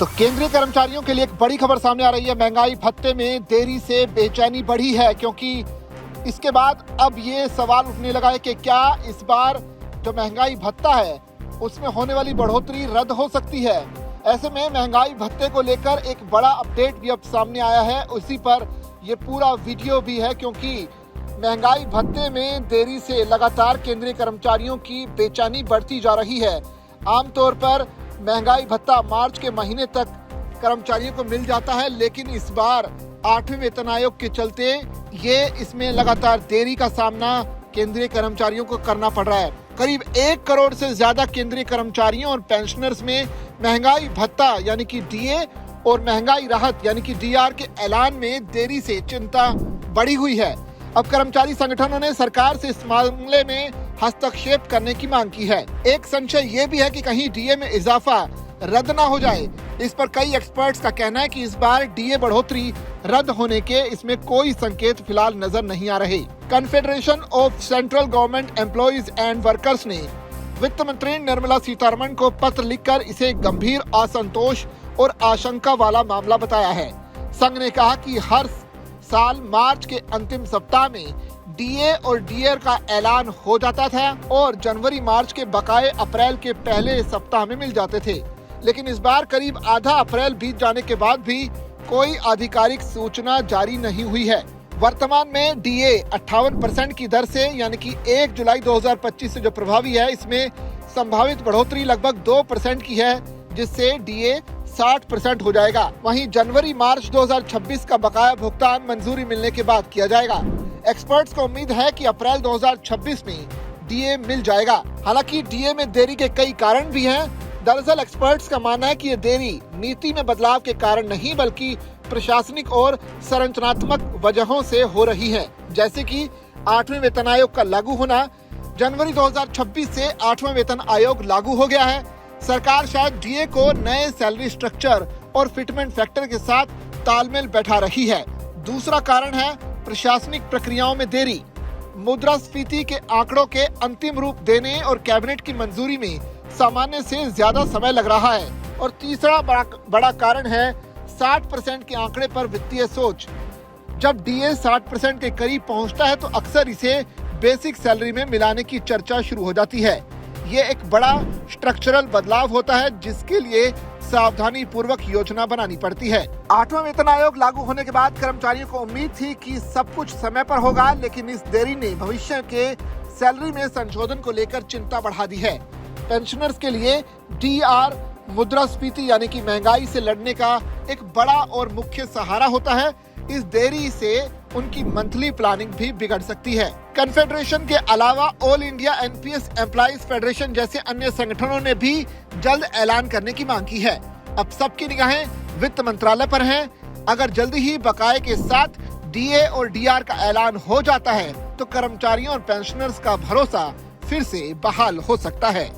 तो केंद्रीय कर्मचारियों के लिए एक बड़ी खबर सामने आ रही है। महंगाई भत्ते में देरी से बेचैनी बढ़ी है, क्योंकि इसके बाद अब ये सवाल उठने लगा है कि क्या इस बार जो महंगाई भत्ता है उसमें होने वाली बढ़ोतरी रद्द हो सकती है। ऐसे में महंगाई भत्ते को लेकर एक बड़ा अपडेट भी अब सामने आया है, उसी पर ये पूरा वीडियो भी है, क्योंकि महंगाई भत्ते में देरी से लगातार केंद्रीय कर्मचारियों की बेचैनी बढ़ती जा रही है। आमतौर पर महंगाई भत्ता मार्च के महीने तक कर्मचारियों को मिल जाता है, लेकिन इस बार 8वें वेतन आयोग के चलते इसमें लगातार देरी का सामना केंद्रीय कर्मचारियों को करना पड़ रहा है। करीब 1 करोड़ से ज्यादा केंद्रीय कर्मचारियों और पेंशनर्स में महंगाई भत्ता यानी कि डीए और महंगाई राहत यानी कि डीआर के ऐलान में देरी से चिंता बढ़ी हुई है। अब कर्मचारी संगठनों ने सरकार से इस मामले में हस्तक्षेप करने की मांग की है। एक संशय ये भी है कि कहीं डीए में इजाफा रद्द ना हो जाए। इस पर कई एक्सपर्ट्स का कहना है कि इस बार डीए बढ़ोतरी रद्द होने के इसमें कोई संकेत फिलहाल नजर नहीं आ रहे। Confederation of central government employees and workers ने वित्त मंत्री निर्मला सीतारमण को पत्र लिखकर इसे गंभीर असंतोष और आशंका वाला मामला बताया है। संघ ने कहा कि हर साल मार्च के अंतिम सप्ताह में डीए और डीआर का ऐलान हो जाता था और जनवरी मार्च के बकाये अप्रैल के पहले सप्ताह में मिल जाते थे, लेकिन इस बार करीब आधा अप्रैल बीत जाने के बाद भी कोई आधिकारिक सूचना जारी नहीं हुई है। वर्तमान में डीए 58% की दर से यानी कि 1 जुलाई 2025 से जो प्रभावी है, इसमें संभावित बढ़ोतरी लगभग 2% की है, जिससे डीए 60% हो जाएगा। वहीं जनवरी मार्च 2026 का बकाया भुगतान मंजूरी मिलने के बाद किया जाएगा। एक्सपर्ट्स को उम्मीद है कि अप्रैल 2026 में डीए मिल जाएगा। हालांकि डीए में देरी के कई कारण भी हैं। दरअसल एक्सपर्ट्स का मानना है कि ये देरी नीति में बदलाव के कारण नहीं, बल्कि प्रशासनिक और संरचनात्मक वजहों से हो रही है, जैसे कि 8वें वेतन आयोग का लागू होना। जनवरी 2026 से 8वां वेतन आयोग लागू हो गया है। सरकार शायद डीए को नए सैलरी स्ट्रक्चर और फिटमेंट फैक्टर के साथ तालमेल बैठा रही है। दूसरा कारण है प्रशासनिक प्रक्रियाओं में देरी। मुद्रास्फीति के आंकड़ों के अंतिम रूप देने और कैबिनेट की मंजूरी में सामान्य से ज्यादा समय लग रहा है। और तीसरा बड़ा कारण है 60% के आंकड़े पर वित्तीय सोच। जब डीए 60% के करीब पहुंचता है तो अक्सर इसे बेसिक सैलरी में मिलाने की चर्चा शुरू हो जाती है। ये एक बड़ा स्ट्रक्चरल बदलाव होता है, जिसके लिए सावधानी पूर्वक योजना बनानी पड़ती है। 8वां वेतन आयोग लागू होने के बाद कर्मचारियों को उम्मीद थी कि सब कुछ समय पर होगा, लेकिन इस देरी ने भविष्य के सैलरी में संशोधन को लेकर चिंता बढ़ा दी है। पेंशनर्स के लिए डीआर मुद्रास्फीति यानी कि महंगाई से लड़ने का एक बड़ा और मुख्य सहारा होता है। इस देरी से उनकी मंथली प्लानिंग भी बिगड़ सकती है। कन्फेडरेशन के अलावा all India NPS employees federation जैसे अन्य संगठनों ने भी जल्द ऐलान करने की मांग की है। अब सबकी निगाहें वित्त मंत्रालय पर हैं। अगर जल्दी ही बकाये के साथ डीए और डीआर का ऐलान हो जाता है तो कर्मचारियों और पेंशनर्स का भरोसा फिर से बहाल हो सकता है।